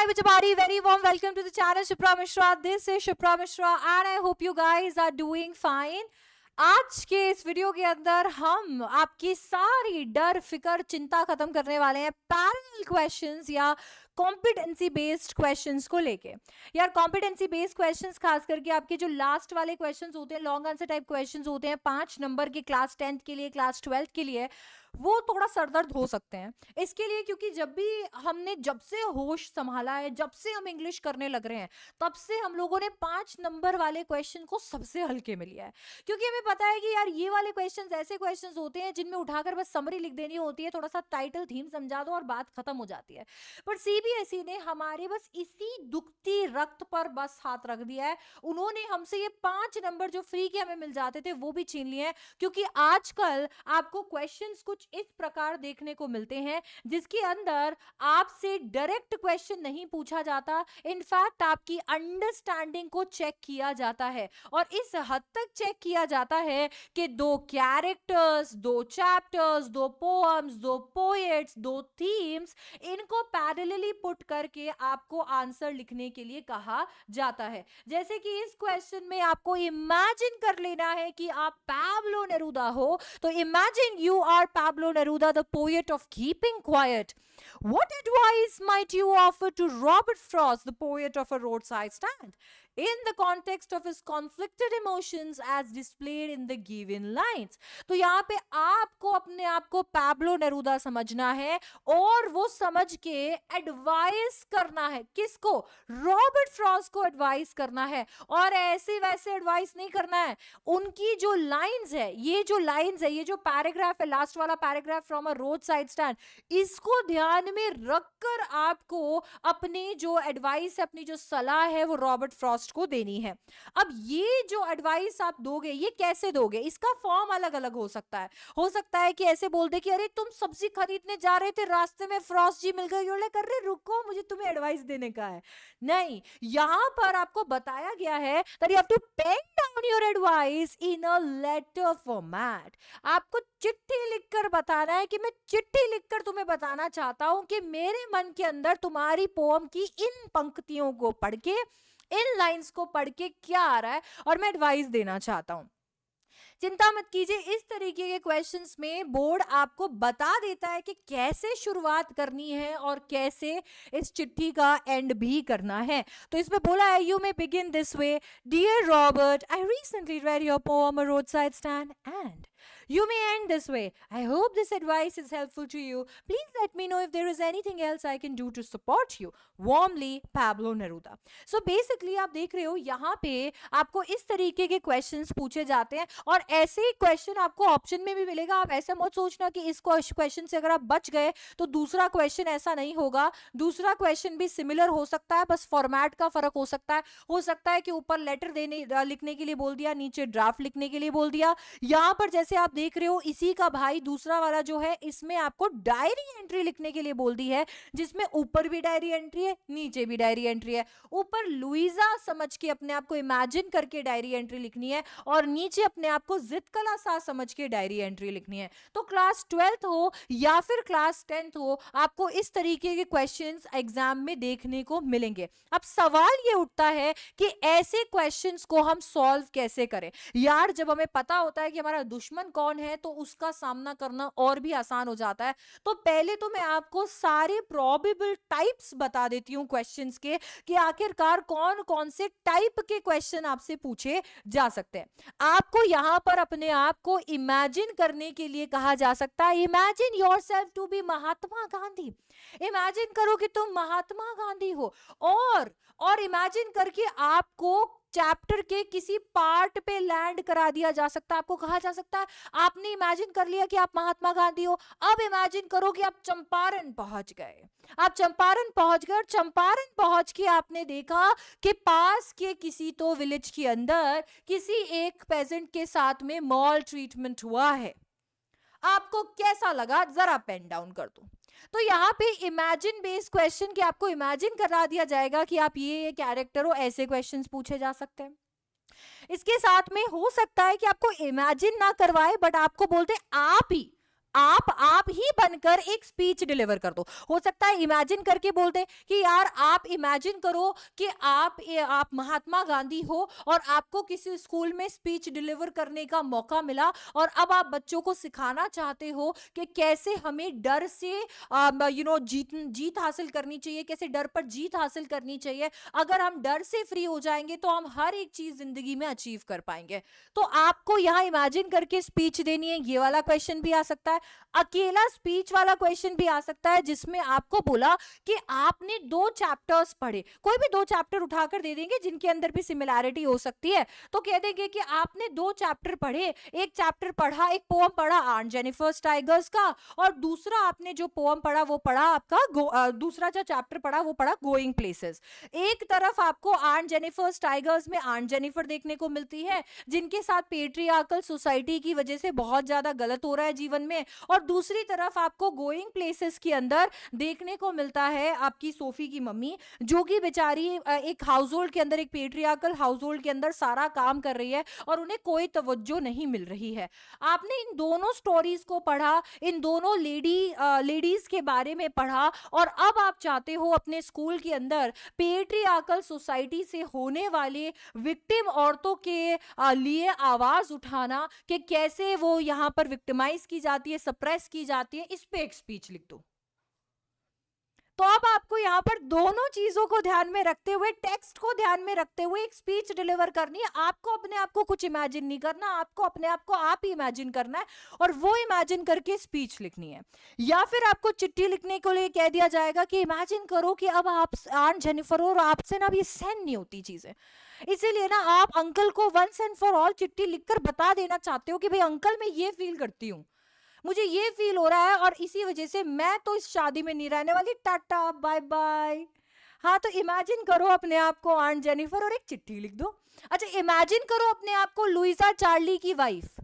everybody, very warm welcome to the channel Shipra Mishra. This is Shipra Mishra and I hope you guys are doing fine. आज के इस video के अंदर हम आपकी सारी डर फिकर चिंता खत्म करने वाले हैं पैरेलल क्वेश्चंस या कॉम्पिटेंसी बेस्ड क्वेश्चंस को लेके। यार कॉम्पिटेंसी बेस्ड क्वेश्चंस खास करके आपके जो लास्ट वाले क्वेश्चंस होते हैं, लॉन्ग आंसर टाइप क्वेश्चंस होते हैं 5 नंबर के क्लास 10th के लिए, क्लास 12th के लिए, वो थोड़ा सरदर्द हो सकते हैं इसके लिए, क्योंकि जब से होश संभाला है, जब से हम इंग्लिश करने लग रहे हैं, तब से हम लोगों ने 5 नंबर वाले क्वेश्चन को सबसे हल्के में लिया है। क्योंकि हमें पता है कि यार ये वाले क्वेश्चंस ऐसे क्वेश्चंस होते हैं जिनमें उठाकर बस समरी लिख देनी होती है, थोड़ा सा टाइटल थीम समझा दो और बात खत्म हो जाती है। पर सीबीएसई ने हमारे बस इसी दुखती रक्त पर बस हाथ रख दिया है। उन्होंने हमसे ये 5 नंबर जो फ्री के हमें मिल जाते थे वो भी छीन लिए हैं, क्योंकि आजकल आपको क्वेश्चंस कुछ इस प्रकार देखने को मिलते हैं जिसके अंदर आपसे डायरेक्ट क्वेश्चन नहीं पूछा जाता, इनफैक्ट आपकी अंडरस्टैंडिंग को चेक किया जाता है। और इस हद तक चेक किया जाता है कि 2 characters, 2 chapters, 2 poems, 2 poets, 2 themes, इनको पैरेलली पुट करके आपको आंसर लिखने के लिए कहा जाता है। जैसे कि इस क्वेश्चन में आपको इमेजिन कर लेना है कि आप पाब्लो नेरूदा हो, तो imagine you are Pablo Neruda, the poet of keeping quiet. What advice might you offer to Robert Frost, the poet of a roadside stand, in the context of his conflicted emotions as displayed in the given lines? तो यहाँ पे आपको अपने आप को Pablo Neruda समझना है और वो समझ के एडवाइस करना है। किसको? रॉबर्ट फ्रॉस्ट को एडवाइस करना है। और ऐसे वैसे एडवाइस नहीं करना है, उनकी जो लाइंस है, ये जो पैराग्राफ है, लास्ट वाला paragraph from a road side stand, इसको ध्यान में रखकर आपको अपनी जो एडवाइस है, अपनी जो सलाह है, वो रॉबर्ट फ्रॉस्ट को देनी है। अब ये जो एडवाइस आप दोगे, ये कैसे दोगे? इसका फॉर्म अलग अलग हो सकता है। हो सकता है कि ऐसे बोल दे कि अरे तुम सब्जी खरीदने जा रहे थे, रास्ते में फ्रॉस्ट जी मिल गए, कर रहे रुको, मुझे तुम्हें एडवाइस देने का है। नहीं, यहां पर आपको बताया गया है that you have to pen down your advice in a letter format. आपको चिट्ठी लिखकर बताना है कि मैं चिट्ठी लिखकर तुम्हें बताना चाहता हूं कि मेरे मन के अंदर तुम्हारी पोएम की इन पंक्तियों को पढ़ के, इन लाइंस को पढ़ के क्या आ रहा है और मैं एडवाइस देना चाहता हूं। चिंता मत कीजिए, इस तरीके के क्वेश्चंस में बोर्ड आपको बता देता है कि कैसे शुरुआत करनी है और कैसे इस चिट्ठी का एंड भी करना है। तो इसमें बोला है, you may begin this way, dear Robert, I recently read your poem a roadside stand, and you may end this way. I hope this advice is helpful to you. Please let me know if there is anything else I can do to support you. Warmly, Pablo Neruda. So basically आप देख रहे हो यहाँ पे आपको इस तरीके के क्वेश्चंस पूछे जाते हैं और ऐसे ही क्वेश्चन आपको ऑप्शन में भी मिलेगा। आप ऐसा मत सोचना कि इस क्वेश्चन से अगर आप बच गए तो दूसरा क्वेश्चन ऐसा नहीं होगा। दूसरा क्वेश्चन भी सिमिलर हो सकता है, बस फॉर्मेट का फर्क हो सकता है। हो सकता है कि ऊपर लेटर लिखने के लिए बोल दिया, नीचे ड्राफ्ट लिखने के लिए बोल दिया। यहाँ पर जैसे आप देख रहे हो, इसी का भाई दूसरा वाला जो है, इसमें आपको डायरी एंट्री लिखने के लिए बोल दी है, जिसमें ऊपर भी डायरी एंट्री है, नीचे भी डायरी एंट्री है। ऊपर लुइजा समझ के अपने आप को इमेजिन करके डायरी एंट्री लिखनी है और नीचे अपने आप को जितकला सा समझ के डायरी एंट्री लिखनी है। तो क्लास 12th हो या फिर क्लास 10th हो, आपको इस तरीके के क्वेश्चंस एग्जाम में देखने को मिलेंगे। अब सवाल ये उठता है कि ऐसे क्वेश्चंस को हम सॉल्व कैसे करें। यार जब हमें पता होता है कि हमारा दुश्मन कौन है तो उसका सामना करना और भी आसान हो जाता है। तो पहले तो मैं आपको सारे प्रोबेबल टाइप्स बता देती हूं क्वेश्चंस के, कि आखिरकार कौन कौन से टाइप के क्वेश्चन आपसे पूछे जा सकते हैं। आपको यहां पर अपने आप को इमेजिन करने के लिए कहा जा सकता है, imagine yourself to be Mahatma Gandhi. Imagine करो कि तुम महात्मा गांधी हो और इमेजिन करके आपको चैप्टर के किसी पार्ट पे लैंड करा दिया जा सकता है। आपको कहा जा सकता है, आपने इमेजिन कर लिया कि आप महात्मा गांधी हो, अब इमेजिन करो कि आप चंपारण पहुंच गए। आप चंपारण पहुंच गए और चंपारण पहुंच के आपने देखा कि पास के किसी तो विलेज के अंदर किसी एक पेजेंट के साथ में मॉल ट्रीटमेंट हुआ है। आपको कैसा लगा? जरा पेन डाउन कर दो। तो यहाँ पे इमेजिन बेस्ड क्वेश्चन के आपको इमेजिन करा दिया जाएगा कि आप ये कैरेक्टर हो, ऐसे क्वेश्चंस पूछे जा सकते हैं। इसके साथ में हो सकता है कि आपको इमेजिन ना करवाए, बट आपको बोलते आप ही आप ही बनकर एक स्पीच डिलीवर कर दो। हो सकता है इमेजिन करके बोलते कि यार आप इमेजिन करो कि आप महात्मा गांधी हो और आपको किसी स्कूल में स्पीच डिलीवर करने का मौका मिला और अब आप बच्चों को सिखाना चाहते हो कि कैसे हमें डर से जीत हासिल करनी चाहिए, कैसे डर पर जीत हासिल करनी चाहिए। अगर हम डर से फ्री हो जाएंगे तो हम हर एक चीज जिंदगी में अचीव कर पाएंगे। तो आपको यहां इमेजिन करके स्पीच देनी है, ये वाला क्वेश्चन भी आ सकता है। अकेला स्पीच वाला क्वेश्चन भी आ सकता है जिसमें आपको बोला कि आपने 2 चैप्टर्स पढ़े, कोई भी 2 चैप्टर उठाकर दे देंगे जिनके अंदर भी सिमिलैरिटी हो सकती है। तो कह देंगे कि आपने 2 चैप्टर पढ़े, एक चैप्टर पढ़ा, एक पोएम पढ़ा ऑन जेनिफर टाइगर्स का, और दूसरा आपने जो पोएम पढ़ा वो पढ़ा आपका दूसरा जो चैप्टर पढ़ा वो पढ़ा गोइंग प्लेसेस। एक तरफ आपको ऑन जेनिफर टाइगर्स में ऑन जेनिफर देखने को मिलती है जिनके साथ पेट्रियार्कल सोसाइटी की वजह से बहुत ज्यादा गलत हो रहा है जीवन में, और दूसरी तरफ आपको गोइंग प्लेसेस के अंदर देखने को मिलता है आपकी सोफी की मम्मी, जो कि बेचारी एक हाउस होल्ड के अंदर, एक पेट्रियार्कल हाउस होल्ड के अंदर सारा काम कर रही है और उन्हें कोई तवज्जो नहीं मिल रही है। आपने इन दोनों स्टोरीज को पढ़ा, इन दोनों लेडीज के बारे में पढ़ा, और अब आप चाहते हो अपने स्कूल के अंदर पेट्रियार्कल सोसाइटी से होने वाले विक्टिम औरतों के लिए आवाज उठाना कि कैसे वो यहाँ पर विक्टिमाइज की जाती है, सप्रेस की जाती है, इस पे एक स्पीच लिख दो। तो अब आपको यहाँ पर दोनों चीजों को ध्यान में रखते हुए, टेक्स्ट को ध्यान में रखते हुए एक स्पीच डिलीवर करनी है। आपको अपने आप को कुछ इमेजिन नहीं करना, आपको अपने आप को आप ही इमेजिन करना है और वो इमेजिन करके स्पीच लिखनी है। या फिर आपको चिट्ठी लिखने के लिए कह दिया जाएगा कि इमेजिन करो कि अब आप आंट जेनिफर और आपसे ना ये सहन नहीं होती चीजें, इसीलिए ना आप अंकल को वंस एंड फॉर ऑल चिट्ठी लिखकर बता देना चाहते हो कि भाई अंकल मैं ये फील करती हूँ, मुझे ये फील हो रहा है और इसी वजह से मैं तो इस शादी में नहीं रहने वाली, टाटा बाय बाय। हाँ, तो इमेजिन करो अपने आप को आंट जेनिफर और एक चिट्ठी लिख दो। अच्छा, इमेजिन करो अपने आप को लुइसा चार्ली की वाइफ,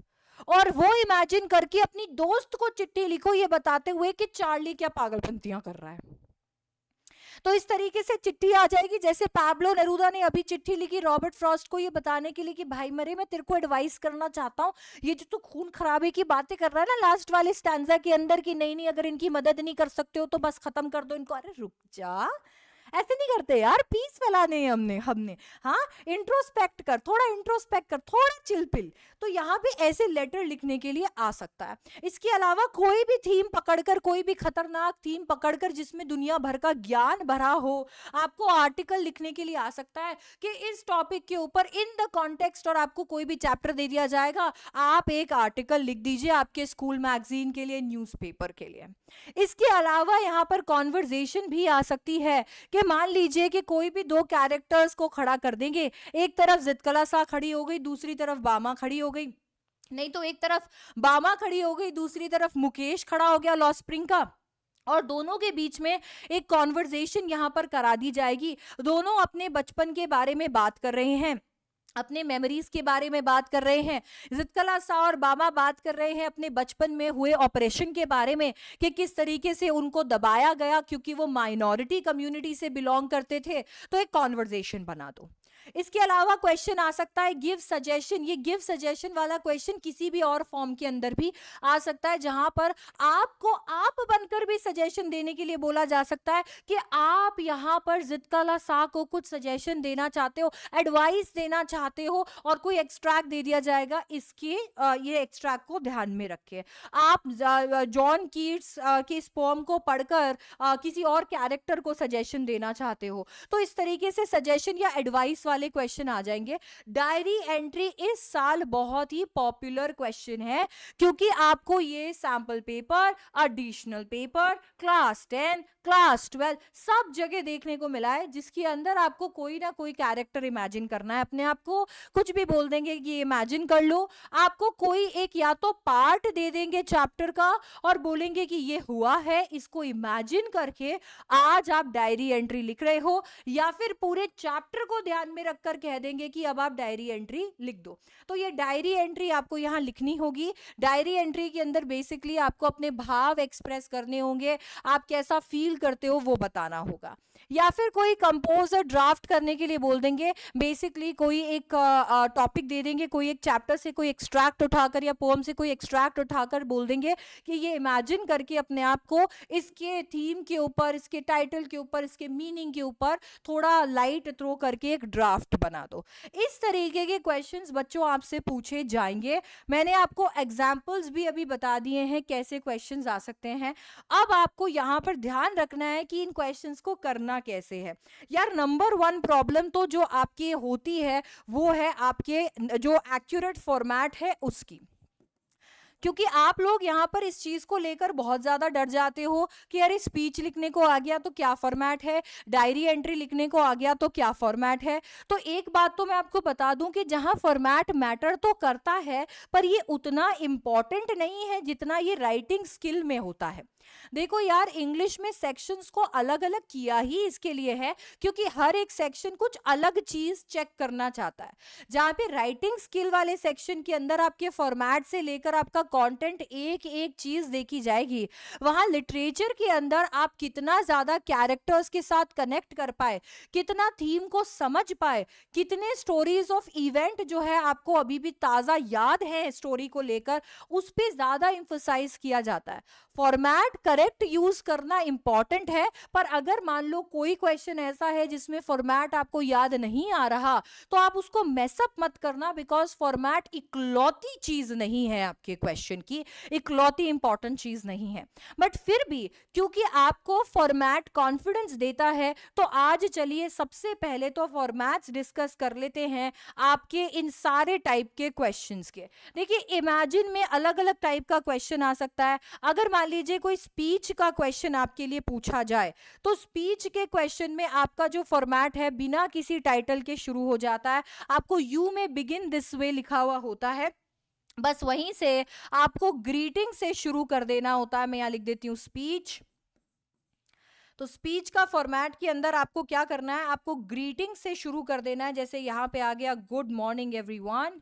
और वो इमेजिन करके अपनी दोस्त को चिट्ठी लिखो ये बताते हुए कि चार्ली क्या पागलपंतियां कर रहा है। तो इस तरीके से चिट्ठी आ जाएगी जैसे पाब्लो नेरूदा ने अभी चिट्ठी लिखी रॉबर्ट फ्रॉस्ट को ये बताने के लिए कि भाई मरे, मैं तेरे को एडवाइस करना चाहता हूँ, ये जो तू खून खराबे की बातें कर रहा है ना लास्ट वाले स्टैंजा के अंदर कि नहीं नहीं अगर इनकी मदद नहीं कर सकते हो तो बस खत्म कर दो इनको। अरे रुक जा, ऐसे नहीं करते यार, पीस फैलाने हैं हमने। हाँ, इंट्रोस्पेक्ट कर, थोड़ा इंट्रोस्पेक्ट कर, थोड़ा चिल पिल। तो यहाँ पे ऐसे लेटर लिखने के लिए आ सकता है। इसके अलावा कोई भी थीम पकड़कर, कोई भी खतरनाक थीम पकड़कर जिसमें दुनिया भर का ज्ञान भरा हो, आपको आर्टिकल लिखने के लिए आ सकता है कि इस टॉपिक के ऊपर इन द कॉन्टेक्स्ट, और आपको कोई भी चैप्टर दे दिया जाएगा, आप एक आर्टिकल लिख दीजिए आपके स्कूल मैगजीन के लिए, न्यूज़पेपर के लिए। इसके अलावा यहाँ पर कॉन्वर्जेशन भी आ सकती है कि मान लीजिए कि कोई भी 2 कैरेक्टर्स को खड़ा कर देंगे, एक तरफ जितकला सा खड़ी हो गई, दूसरी तरफ बामा खड़ी हो गई, नहीं तो एक तरफ बामा खड़ी हो गई, दूसरी तरफ मुकेश खड़ा हो गया लॉ स्प्रिंग का, और दोनों के बीच में एक कॉन्वर्जेशन यहाँ पर करा दी जाएगी। दोनों अपने बचपन के बारे में बात कर रहे हैं, अपने मेमोरीज के बारे में बात कर रहे हैं। जितकला सा और बामा बात कर रहे हैं अपने बचपन में हुए ऑपरेशन के बारे में कि किस तरीके से उनको दबाया गया क्योंकि वो माइनॉरिटी कम्युनिटी से बिलोंग करते थे। तो एक कॉन्वर्जेशन बना दो। इसके अलावा क्वेश्चन आ सकता है गिव सजेशन। ये गिव सजेशन वाला क्वेश्चन किसी भी और फॉर्म के अंदर भी आ सकता है, जहां पर आपको आप बनकर भी सजेशन देने के लिए बोला जा सकता है कि आप यहां पर जितकला सा को कुछ सजेशन देना चाहते हो, एडवाइस देना चाहते हो, और कोई एक्सट्रैक्ट दे दिया जाएगा। इसके ये एक्सट्रैक्ट को ध्यान में रखिए। आप जॉन कीट्स के इस पोएम को पढ़कर किसी और कैरेक्टर को सजेशन देना चाहते हो, तो इस तरीके से सजेशन या एडवाइस वाले क्वेश्चन आ जाएंगे। डायरी एंट्री इस साल बहुत ही पॉपुलर क्वेश्चन है क्योंकि आपको ये sample paper, additional paper, class 10, class 12 सब जगह देखने को मिला है, जिसके अंदर आपको कोई ना कोई कैरेक्टर इमेजिन करना है। अपने आप को कुछ भी बोल देंगे कि इमेजिन कर लो, आपको कोई एक या तो पार्ट दे देंगे चैप्टर का और बोलेंगे कि ये हुआ है, इसको इमेजिन करके आज आप डायरी एंट्री लिख रहे हो, या फिर पूरे चैप्टर को ध्यान में रखकर कह देंगे कि अब आप डायरी एंट्री लिख दो। तो ये डायरी एंट्री आपको यहाँ लिखनी होगी। डायरी एंट्री के अंदर बेसिकली आपको अपने भाव एक्सप्रेस करने होंगे, आप कैसा फील करते हो वो बताना होगा। या फिर कोई कंपोजर ड्राफ्ट करने के लिए बोल देंगे, बेसिकली कोई एक टॉपिक दे देंगे, कोई एक चैप्टर से कोई एक्सट्रैक्ट उठाकर या पोम से कोई एक्सट्रैक्ट उठाकर बोल देंगे कि ये इमेजिन करके अपने आप को इसके थीम के ऊपर, इसके टाइटल के ऊपर, इसके मीनिंग के ऊपर थोड़ा लाइट थ्रो करके एक ड्राफ्ट बना दो। इस तरीके के क्वेश्चंस बच्चों आपसे पूछे जाएंगे। मैंने आपको एग्जाम्पल्स भी अभी बता दिए हैं कैसे क्वेश्चंस आ सकते हैं। अब आपको यहाँ पर ध्यान रखना है कि इन क्वेश्चंस को करना कैसे है। यार नंबर 1 प्रॉब्लम तो जो आपकी होती है वो है आपके जो एक्यूरेट फॉर्मेट है उसकी, क्योंकि आप लोग यहाँ पर इस चीज को लेकर बहुत ज्यादा डर जाते हो कि अरे स्पीच लिखने को आ गया तो क्या फॉर्मेट है, डायरी एंट्री लिखने को आ गया तो क्या फॉर्मेट है। तो एक बात तो मैं आपको बता दूं कि जहां फॉर्मेट मैटर तो करता है, पर ये उतना इंपॉर्टेंट नहीं है जितना ये राइटिंग स्किल में होता है। देखो यार, इंग्लिश में सेक्शंस को अलग अलग किया ही इसके लिए है क्योंकि हर एक सेक्शन कुछ अलग चीज चेक करना चाहता है। जहां पे राइटिंग स्किल वाले सेक्शन के अंदर आपके फॉर्मेट से लेकर आपका कंटेंट एक एक चीज देखी जाएगी, वहां लिटरेचर के अंदर आप कितना ज्यादा कैरेक्टर्स के साथ कनेक्ट कर पाए, कितना थीम को समझ पाए, कितने स्टोरीज ऑफ इवेंट जो है आपको अभी भी ताजा याद है स्टोरी को लेकर, उस पर ज्यादा इंफोसाइज किया जाता है। फॉर्मेट करेक्ट यूज करना इंपॉर्टेंट है, पर अगर मान लो कोई क्वेश्चन ऐसा है जिसमें फॉर्मेट आपको याद नहीं आ रहा तो आप उसको मेसअप मत करना, बिकॉज फॉर्मेट इकलौती चीज नहीं है आपके क्वेश्चन की, इकलौती इंपॉर्टेंट चीज नहीं है। बट फिर भी क्योंकि आपको फॉर्मेट कॉन्फिडेंस देता है, तो आज चलिए सबसे पहले तो फॉर्मेट्स डिस्कस कर लेते हैं आपके इन सारे टाइप के क्वेश्चंस के। देखिए, इमेजिन में अलग अलग टाइप का क्वेश्चन आ सकता है। अगर मान लीजिए कोई स्पीच का क्वेश्चन आपके लिए पूछा जाए, तो स्पीच के क्वेश्चन में आपका जो फॉर्मेट है बिना किसी टाइटल के शुरू हो जाता है। आपको यू में बिगिन दिस वे लिखा हुआ होता है, बस वहीं से आपको ग्रीटिंग से शुरू कर देना होता है। मैं यहां लिख देती हूं स्पीच। तो स्पीच का फॉर्मेट के अंदर आपको क्या करना है, आपको ग्रीटिंग से शुरू कर देना है। जैसे यहां पे आ गया गुड मॉर्निंग एवरीवन।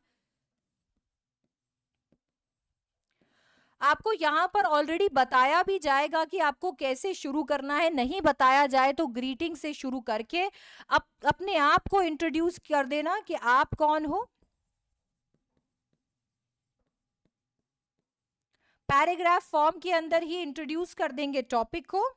आपको यहाँ पर ऑलरेडी बताया भी जाएगा कि आपको कैसे शुरू करना है, नहीं बताया जाए तो ग्रीटिंग से शुरू करके अपने आप को इंट्रोड्यूस कर देना कि आप कौन हो। पैराग्राफ फॉर्म के अंदर ही इंट्रोड्यूस कर देंगे टॉपिक को।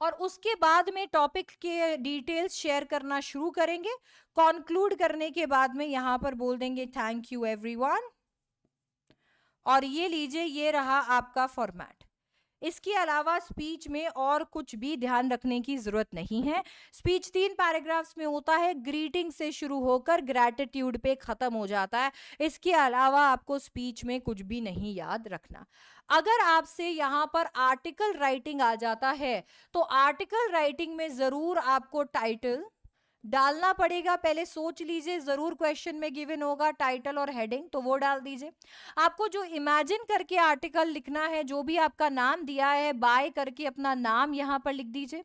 और उसके बाद में टॉपिक के डिटेल्स शेयर करना शुरू करेंगे। कॉन्क्लूड करने के बाद में यहां पर बोल देंगे थैंक यू एवरीवन। और ये लीजिए, ये रहा आपका फॉर्मेट। इसके अलावा स्पीच में और कुछ भी ध्यान रखने की जरूरत नहीं है। स्पीच 3 पैराग्राफ्स में होता है, ग्रीटिंग से शुरू होकर ग्रैटिट्यूड पे खत्म हो जाता है। इसके अलावा आपको स्पीच में कुछ भी नहीं याद रखना। अगर आपसे यहाँ पर आर्टिकल राइटिंग आ जाता है, तो आर्टिकल राइटिंग में जरूर आपको टाइटल डालना पड़ेगा। पहले सोच लीजिए, जरूर क्वेश्चन में गिवन होगा टाइटल और हेडिंग, तो वो डाल दीजिए। आपको जो इमेजिन करके आर्टिकल लिखना है, जो भी आपका नाम दिया है, बाय करके अपना नाम यहां पर लिख दीजिए।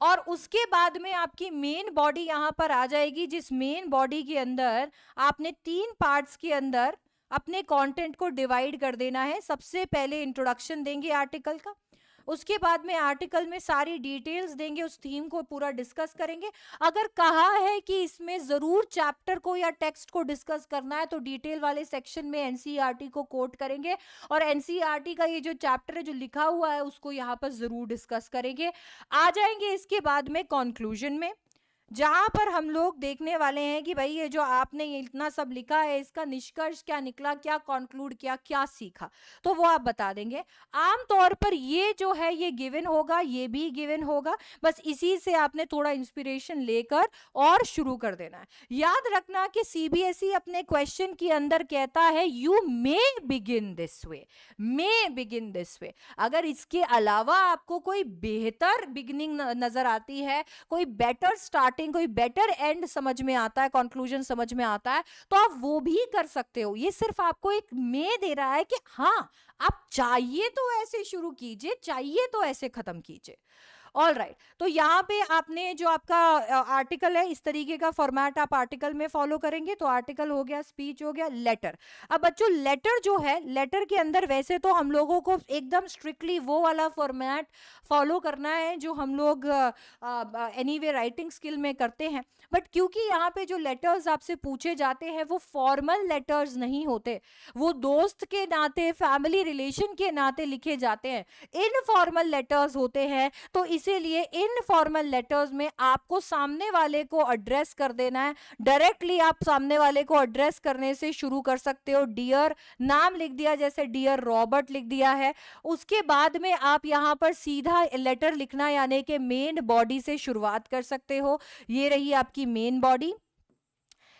और उसके बाद में आपकी मेन बॉडी यहां पर आ जाएगी, जिस मेन बॉडी के अंदर आपने 3 पार्ट्स के अंदर अपने कंटेंट को डिवाइड कर देना है। सबसे पहले इंट्रोडक्शन देंगे आर्टिकल का, उसके बाद में आर्टिकल में सारी डिटेल्स देंगे, उस थीम को पूरा डिस्कस करेंगे। अगर कहा है कि इसमें जरूर चैप्टर को या टेक्स्ट को डिस्कस करना है, तो डिटेल वाले सेक्शन में एनसीईआरटी को कोट करेंगे और एनसीईआरटी का ये जो चैप्टर है जो लिखा हुआ है उसको यहाँ पर जरूर डिस्कस करेंगे। आ जाएंगे इसके बाद में कंक्लूजन में, जहां पर हम लोग देखने वाले हैं कि भाई ये जो आपने ये इतना सब लिखा है, इसका निष्कर्ष क्या निकला, क्या कंक्लूड किया, क्या सीखा, तो वो आप बता देंगे। आमतौर पर ये जो है ये गिवन होगा, ये भी गिवन होगा, बस इसी से आपने थोड़ा इंस्पिरेशन लेकर और शुरू कर देना है। याद रखना कि सीबीएसई अपने क्वेश्चन के अंदर कहता है you may begin this way, may begin this वे। अगर इसके अलावा आपको कोई बेहतर बिगिनिंग नजर आती है, कोई बेटर स्टार्ट, कोई बेटर एंड समझ में आता है, कंक्लूजन समझ में आता है, तो आप वो भी कर सकते हो। ये सिर्फ आपको एक में दे रहा है कि हाँ, आप चाहिए तो ऐसे शुरू कीजिए, चाहिए तो ऐसे खत्म कीजिए। ऑल राइट, तो यहाँ पे आपने जो आपका आर्टिकल है, इस तरीके का फॉर्मेट आप आर्टिकल में फॉलो करेंगे। तो आर्टिकल हो गया, स्पीच हो गया, लेटर। अब बच्चों लेटर जो है, लेटर के अंदर वैसे तो हम लोगों को एकदम स्ट्रिक्टली वो वाला फॉर्मेट फॉलो करना है जो हम लोग एनीवे राइटिंग स्किल में करते हैं, बट क्योंकि यहाँ पे जो लेटर्स आपसे पूछे जाते हैं वो फॉर्मल लेटर्स नहीं होते, वो दोस्त के नाते, फैमिली रिलेशन के नाते लिखे जाते हैं, इनफॉर्मल लेटर्स होते हैं। तो इसीलिए इनफॉर्मल लेटर्स में आपको सामने वाले को एड्रेस कर देना है। डायरेक्टली आप सामने वाले को एड्रेस करने से शुरू कर सकते हो। डियर नाम लिख दिया, जैसे डियर रॉबर्ट लिख दिया है। उसके बाद में आप यहाँ पर सीधा लेटर लिखना, यानी कि मेन बॉडी से शुरुआत कर सकते हो। ये रही आपकी मेन बॉडी,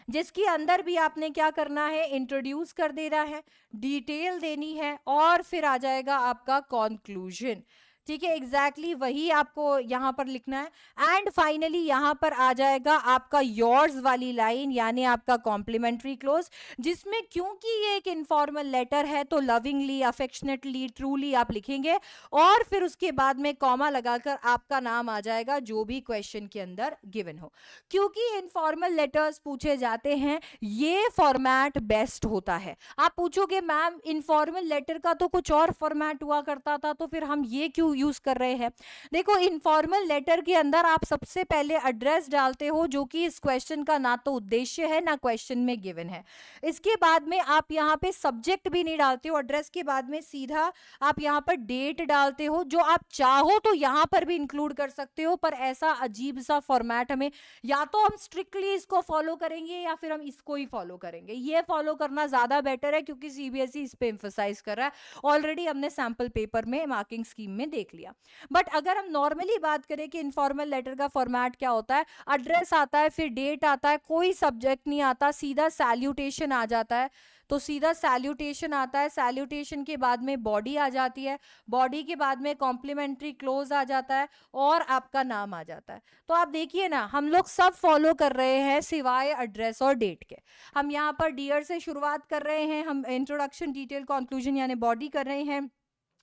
जिसके अंदर भी आपने क्या करना है, इंट्रोड्यूस कर देना है, डिटेल देनी है, और फिर आ जाएगा आपका कॉन्क्लूजन। ठीक है, एग्जैक्टली वही आपको यहाँ पर लिखना है। एंड फाइनली यहाँ पर आ जाएगा आपका योर्स वाली लाइन, यानी आपका कॉम्प्लीमेंट्री क्लोज, जिसमें क्योंकि ये एक इनफॉर्मल लेटर है तो लविंगली, अफेक्शनेटली, ट्रूली आप लिखेंगे, और फिर उसके बाद में कॉमा लगाकर आपका नाम आ जाएगा जो भी क्वेश्चन के अंदर गिवन हो। क्योंकि इनफॉर्मल लेटर्स पूछे जाते हैं, ये फॉर्मेट बेस्ट होता है। आप पूछोगे मैम इनफॉर्मल लेटर का तो कुछ और फॉर्मेट हुआ करता था, तो फिर हम ये क्यों यूज कर रहे हैं? देखो, इनफॉर्मल लेटर के अंदर आप सबसे पहले एड्रेस डालते हो, जो कि इस क्वेश्चन का ना तो उद्देश्य है ना क्वेश्चन में गिवन है। इसके बाद में आप यहाँ पे सब्जेक्ट भी नहीं डालते हो, एड्रेस के बाद में सीधा आप यहाँ पर डेट डालते हो। जो आप चाहो तो यहाँ पर भी इंक्लूड कर सकते हो, पर ऐसा अजीब सा फॉर्मेट हमें, या तो हम स्ट्रिक्टली इसको फॉलो करेंगे या फिर हम इसको ही फॉलो करेंगे। ये फॉलो करना ज्यादा बेटर है, क्योंकि सीबीएसई इस पे एम्फसाइज कर रहा है। ऑलरेडी हमने सैंपल पेपर में मार्किंग स्कीम में देख लिया। बट अगर हम नॉर्मली बात करें कि इनफॉर्मल लेटर का फॉर्मेट क्या होता है, एड्रेस आता है, फिर डेट आता है, कोई सब्जेक्ट नहीं आता, सीधा सैल्यूटेशन आ जाता है। तो सीधा सैल्यूटेशन आता है, सैल्यूटेशन के बाद में बॉडी आ जाती है, बॉडी के बाद में कॉम्प्लीमेंट्री क्लोज आ जाता है, और आपका नाम आ जाता है। तो आप देखिए ना, हम लोग सब फॉलो कर रहे हैं सिवाय एड्रेस और डेट के। हम यहाँ पर डियर से शुरुआत कर रहे हैं, हम इंट्रोडक्शन, डिटेल, कंक्लूजन यानी बॉडी कर रहे हैं,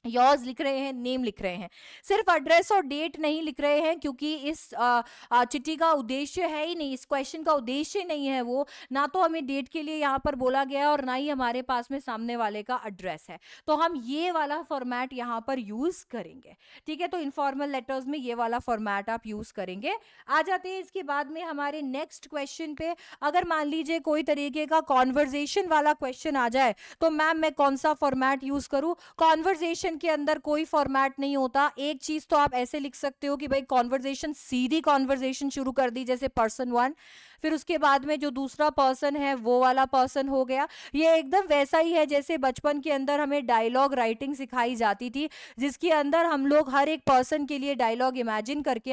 योर्स लिख रहे हैं, नेम लिख रहे हैं, सिर्फ एड्रेस और डेट नहीं लिख रहे हैं, क्योंकि इस चिट्ठी का उद्देश्य है ही नहीं, इस क्वेश्चन का उद्देश्य नहीं है वो, ना तो हमें डेट के लिए यहाँ पर बोला गया है और ना ही हमारे पास में सामने वाले का एड्रेस है। तो हम ये वाला फॉर्मेट यहाँ पर यूज करेंगे। ठीक है, तो इनफॉर्मल लेटर्स में ये वाला फॉर्मेट आप यूज करेंगे। आ जाते हैं इसके बाद में हमारे नेक्स्ट क्वेश्चन पे। अगर मान लीजिए कोई तरीके का कॉन्वर्जेशन वाला क्वेश्चन आ जाए, तो मैम मैं कौन सा फॉर्मेट यूज करूँ? कॉन्वर्जेशन के अंदर कोई फॉर्मेट नहीं होता। एक चीज तो आप ऐसे लिख सकते हो कि भाई कॉन्वर्जेशन, सीधी कॉन्वर्जेशन शुरू कर दी, जैसे पर्सन 1, फिर उसके बाद में जो दूसरा पर्सन है वो वाला पर्सन हो गया। ये एकदम वैसा ही है जैसे बचपन के अंदर हमें डायलॉग राइटिंग सिखाई जाती थी, जिसके अंदर हम लोग हर एक पर्सन के लिए डायलॉग इमेजिन करके,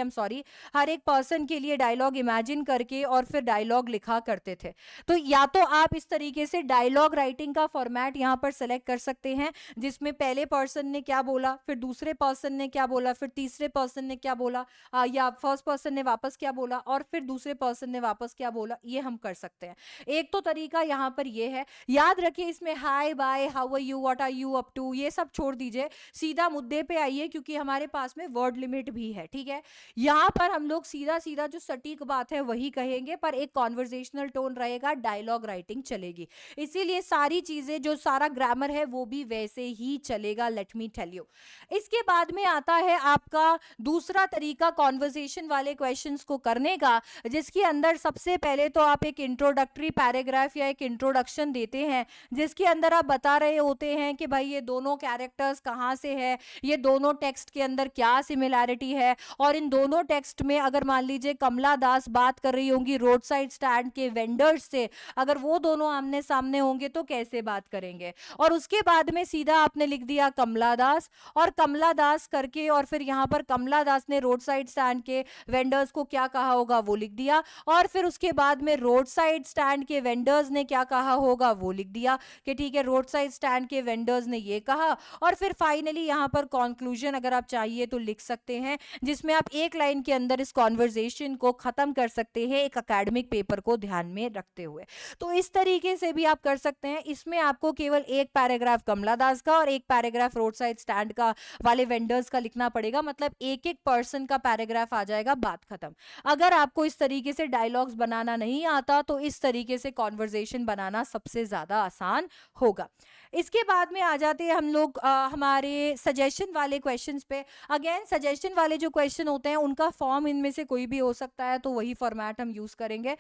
हर एक पर्सन के लिए डायलॉग इमेजिन करके और फिर डायलॉग लिखा करते थे। तो या तो आप इस तरीके से डायलॉग राइटिंग का फॉर्मेट यहाँ पर सेलेक्ट कर सकते हैं, जिसमें पहले पर्सन ने क्या बोला, फिर दूसरे पर्सन ने क्या बोला, फिर तीसरे पर्सन ने क्या बोला, या फर्स्ट पर्सन ने वापस क्या बोला, और फिर दूसरे पर्सन ने वापस क्या बोला, ये हम कर सकते हैं। एक तो तरीका यहाँ पर ये है। याद रखिए, इसमें hi, bye, how are you, what are you up to, ये सब छोड़ दीजिए, सीधा मुद्दे पे आइए, क्योंकि हमारे पास में वर्ड लिमिट भी है। ठीक है, यहाँ पर हम लोग सीधा सीधा जो सटीक बात है वही कहेंगे, पर एक कॉन्वर्जेशनल टोन रहेगा, डायलॉग राइटिंग चलेगी। इसीलिए सारी चीजें, जो सारा ग्रामर है वो भी वैसे ही चलेगा, लेट मी टेल यू। इसके बाद में आता है आपका दूसरा तरीका कॉन्वर्जेशन वाले क्वेश्चंस को करने का, जिसके अंदर सबसे पहले तो आप एक इंट्रोडक्टरी पैराग्राफ या एक इंट्रोडक्शन देते हैं, जिसके अंदर आप बता रहे होते हैं कि भाई ये दोनों कैरेक्टर्स कहाँ से है, ये दोनों टेक्स्ट के अंदर क्या सिमिलैरिटी है, और इन दोनों टेक्स्ट में अगर मान लीजिए कमला दास बात कर रही होंगी रोड साइड स्टैंड के वेंडर्स से, अगर वो दोनों आमने सामने होंगे तो कैसे बात करेंगे। और उसके बाद में सीधा आपने लिख दिया कमला दास, और कमला दास करके, और फिर यहाँ पर कमला दास ने रोड साइड स्टैंड के वेंडर्स को क्या कहा होगा वो लिख दिया, और फिर उसके बाद में रोड साइड स्टैंड के वेंडर्स ने क्या कहा होगा वो लिख दिया कि ठीक है रोड साइड स्टैंड के वेंडर्स ने ये कहा, और फिर फाइनली यहाँ पर कंक्लूजन अगर आप चाहिए तो लिख सकते हैं, जिसमें आप एक लाइन के अंदर इस कॉन्वर्जेशन को खत्म कर सकते हैं एक एकेडमिक पेपर को ध्यान में रखते हुए। तो इस तरीके से भी आप कर सकते हैं। इसमें आपको केवल एक पैराग्राफ कमला दास का और एक पैराग्राफ रोड साइड स्टैंड का वाले वेंडर्स का लिखना पड़ेगा, मतलब एक एक पर्सन का पैराग्राफ आ जाएगा, बात खत्म। अगर आपको इस तरीके से डायलॉग्स बनाना नहीं आता तो इस तरीके से कॉन्वर्जेशन बनाना सबसे ज्यादा आसान होगा। इसके बाद में आ जाते हैं हम लोग हमारे सजेशन वाले क्वेश्चंस पे। अगेन सजेशन वाले जो क्वेश्चन होते हैं उनका फॉर्म इनमें से कोई भी हो सकता है, तो वही फॉर्मेट हम यूज करेंगे।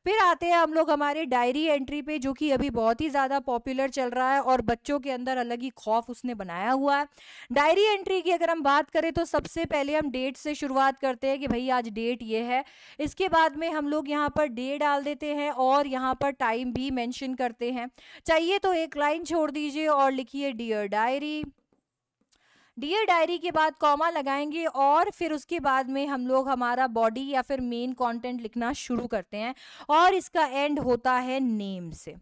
फिर आते हैं हम लोग हमारे डायरी एंट्री पे, जो कि अभी बहुत ही ज्यादा पॉपुलर चल रहा है और बच्चों के अंदर अलग ही खौफ उसने बनाया हुआ है। डायरी एंट्री की अगर हम बात करें तो सबसे पहले हम डेट से शुरुआत करते हैं कि भाई आज डेट ये है। इसके बाद में हम लोग यहाँ पर डे डाल देते हैं और यहाँ पर टाइम भी मेंशन करते हैं। चाहिए तो एक लाइन छोड़ दीजिए और लिखिए डियर डायरी। डियर डायरी के बाद कॉमा लगाएंगे और फिर उसके बाद में हम लोग हमारा बॉडी या फिर मेन कंटेंट लिखना शुरू करते हैं और इसका एंड होता है नेम से।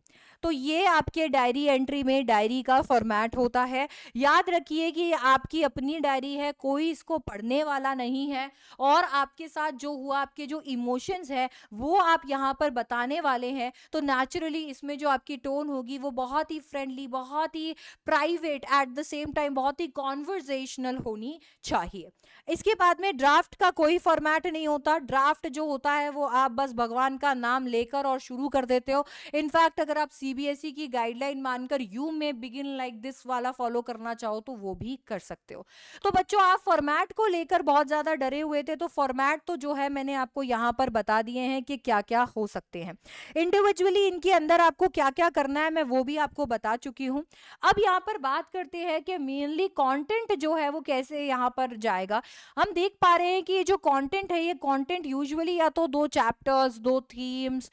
तो ये आपके डायरी एंट्री में डायरी का फॉर्मेट होता है। याद रखिए कि आपकी अपनी डायरी है, कोई इसको पढ़ने वाला नहीं है और आपके साथ जो हुआ, आपके जो इमोशंस है वो आप यहाँ पर बताने वाले हैं। तो नेचुरली इसमें जो आपकी टोन होगी वो बहुत ही फ्रेंडली, बहुत ही private, at the same time बहुत ही कॉन्वर्जेशनल होनी चाहिए। इसके बाद में ड्राफ्ट का कोई फॉर्मेट नहीं होता। ड्राफ्ट जो होता है वो आप बस भगवान का नाम लेकर और शुरू कर देते हो। इनफैक्ट अगर आप सीबीएसई की गाइडलाइन मानकर यू में बिगिन लाइक दिस वाला फॉलो करना चाहो तो वो भी कर सकते हो। तो बच्चों आप फॉर्मेट को लेकर बहुत ज्यादा डरे हुए थे, तो फॉर्मेट तो जो है मैंने आपको यहाँ पर बता दिए हैं कि क्या क्या हो सकते हैं। इंडिविजुअली इनके अंदर आपको क्या क्या करना है मैं वो भी आपको बता चुकी हूँ। अब यहाँ पर बात करते हैं कि मेनली कंटेंट जो है वो कैसे यहाँ पर जाएगा। हम देख पा रहे हैं कि ये जो कंटेंट है, ये कंटेंट यूजुअली या तो 2 चैप्टर्स, 2 थीम्स,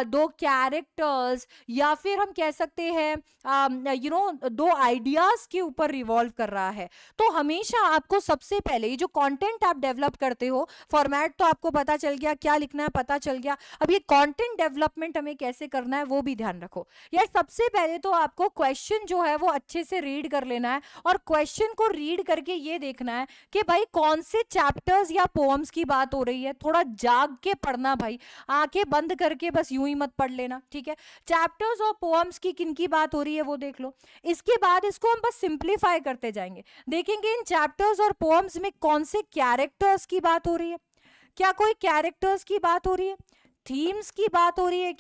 2 कैरेक्टर्स या फिर हम कह सकते हैं 2 आइडियाज के ऊपर रिवॉल्व कर रहा है। तो हमेशा आपको सबसे पहले ये जो कंटेंट आप डेवलप करते हो, फॉर्मेट तो आपको पता चल गया, क्या लिखना है पता चल गया, अब ये कंटेंट डेवलपमेंट हमें कैसे करना है वो भी ध्यान रखो। यार सबसे पहले तो आपको क्वेश्चन जो है वो अच्छे से रीड कर लेना है और क्वेश्चन को रीड करके ये देखना है कि भाई कौन से चैप्टर्स या पोएम्स की बात हो रही है। थोड़ा जाग के पढ़ना भाई, आंखें बंद करके बस यूं ही मत पढ़ लेना, ठीक है। चैप्टर्स और पोएम्स की किन की बात हो रही है वो देख लो। इसके बाद इसको हम बस सिंप्लीफाई करते जाएंगे, देखेंगे इन चैप्टर्स और पोएम्स में कौन से कैरेक्टर्स की बात हो रही है। क्या कोई कैरेक्टर्स की बात हो रही है, थीम्स की बात हो रही है,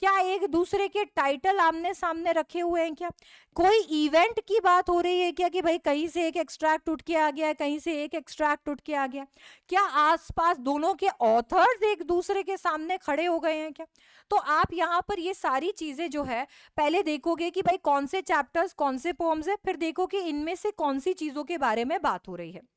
क्या एक दूसरे के टाइटल आमने सामने रखे हुए हैं, क्या कोई इवेंट की बात हो रही है, क्या कि भाई कहीं से एक एक्सट्रैक्ट उठ के आ गया, कहीं से एक एक्सट्रैक्ट उठ के आ गया, क्या आसपास दोनों के ऑथर्स एक दूसरे के सामने खड़े हो गए हैं क्या। तो आप यहाँ पर ये सारी चीजें जो है पहले देखोगे कि भाई कौन से चैप्टर्स कौन से पोएम्स है, फिर देखो कि इनमें से कौन सी चीजों के बारे में बात हो रही है।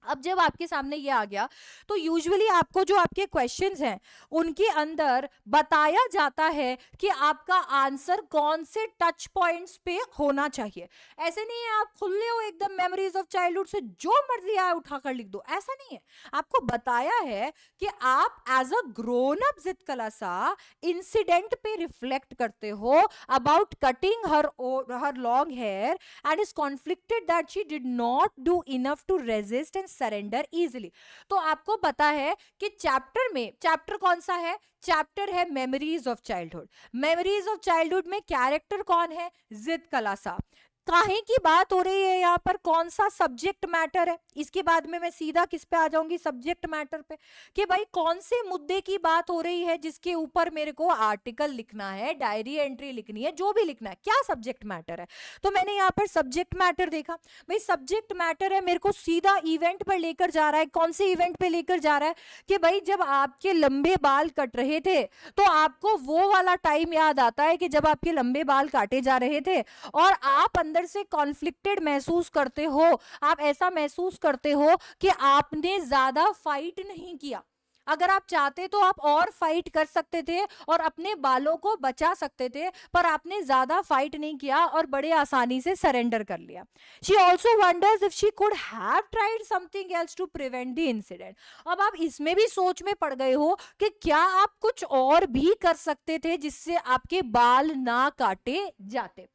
अब जब आपके सामने ये आ गया तो यूजुअली आपको जो आपके क्वेश्चंस हैं उनके अंदर बताया जाता है कि आपका आंसर कौन से टच पॉइंट्स पे होना चाहिए। ऐसे नहीं है आप खुले हो एकदम मेमोरीज ऑफ चाइल्डहुड से जो मर्जी आए उठाकर लिख दो, ऐसा नहीं है। आपको बताया है कि आप एज अ ग्रोन अप जित कलासा इंसिडेंट पे रिफ्लेक्ट करते हो about cutting her long hair and is conflicted that she did not do enough to resist and surrender easily. तो आपको पता है कि चैप्टर कौन सा है, चैप्टर है memories of childhood. Memories of childhood में कैरेक्टर कौन है, जिद कलासा। काहे की बात हो रही है यहाँ पर, कौन सा सब्जेक्ट मैटर है। इसके बाद में मैं सीधा किस पे आ जाऊंगी, सब्जेक्ट मैटर पे, कि भाई कौन से मुद्दे की बात हो रही है जिसके ऊपर मेरे को आर्टिकल लिखना है, डायरी एंट्री लिखनी है, जो भी लिखना है, क्या सब्जेक्ट मैटर है। तो मैंने यहाँ पर सब्जेक्ट मैटर देखा, भाई सब्जेक्ट मैटर है मेरे को सीधा इवेंट पर लेकर जा रहा है। कौन से इवेंट पे लेकर जा रहा है कि भाई जब आपके लंबे बाल कट रहे थे तो आपको वो वाला टाइम याद आता है कि जब आपके लंबे बाल काटे जा रहे थे और आप अंदर से कॉन्फ्लिक्टेड महसूस करते हो, आप ऐसा महसूस करते हो कि आपने ज्यादा फाइट नहीं किया, अगर आप चाहते तो आप और फाइट कर सकते थे और अपने बालों को बचा सकते थे, पर आपने ज्यादा फाइट नहीं किया और बड़े आसानी से सरेंडर कर लिया. She also wonders if she could have tried something else to prevent the incident. अब आप इसमें भी सोच में पड़ गए हो कि क्या आप कुछ और भी कर सकते थे जिससे आपके बाल ना काटे जाते.